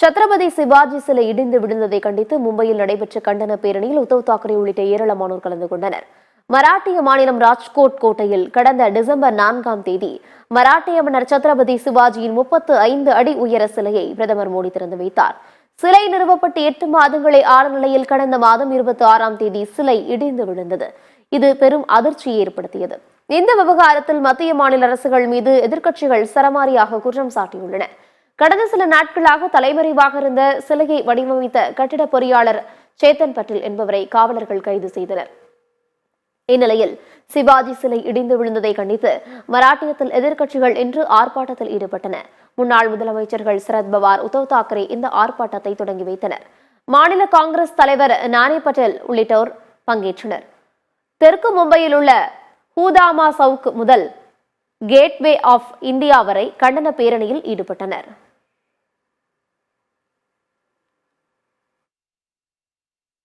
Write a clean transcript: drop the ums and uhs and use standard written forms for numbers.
சத்ரபதி சிவாஜி சிலை இடிந்து விழுந்ததை கண்டித்து மும்பையில் நடைபெற்ற கண்டன பேரணியில் உத்தவ் தாக்கரே உள்ளிட்ட ஏராளமானோர் கலந்து கொண்டனர். மராட்டிய மாநிலம் ராஜ்கோட் கோட்டையில் கடந்த டிசம்பர் 4ஆம் தேதி மராட்டிய மன்னர் சத்ரபதி சிவாஜியின் 35 அடி உயர சிலையை பிரதமர் மோடி திறந்து வைத்தார். சிலை நிறுவப்பட்டு 8 மாதங்களை ஆன நிலையில் கடந்த மாதம் 26ஆம் தேதி சிலை இடிந்து விழுந்தது. இது பெரும் அதிர்ச்சியை ஏற்படுத்தியது. இந்த விவகாரத்தில் மத்திய மாநில அரசுகள் மீது எதிர்க்கட்சிகள் சரமாரியாக குற்றம் சாட்டியுள்ளன. கடந்த சில நாட்களாக தலைமறைவாக இருந்த சிலையை வடிவமைத்த கட்டிட பொறியாளர் சேத்தன் பட்டேல் என்பவரை காவலர்கள் கைது செய்தனர். இந்நிலையில் சிவாஜி சிலை இடிந்து விழுந்ததை கண்டித்து மராட்டியத்தில் எதிர்க்கட்சிகள் இன்று ஆர்ப்பாட்டத்தில் ஈடுபட்டன. முன்னாள் முதலமைச்சர்கள் சரத் பவார், உத்தவ் தாக்கரே இந்த ஆர்ப்பாட்டத்தை தொடங்கி வைத்தனர். மாநில காங்கிரஸ் தலைவர் நானி பட்டேல் உள்ளிட்டோர் பங்கேற்றனர். தெற்கு மும்பையில் உள்ள ஹூதாமா சவுக் முதல் கேட்வே ஆஃப் இந்தியா வரை கண்டன பேரணியில் ஈடுபட்டனர்.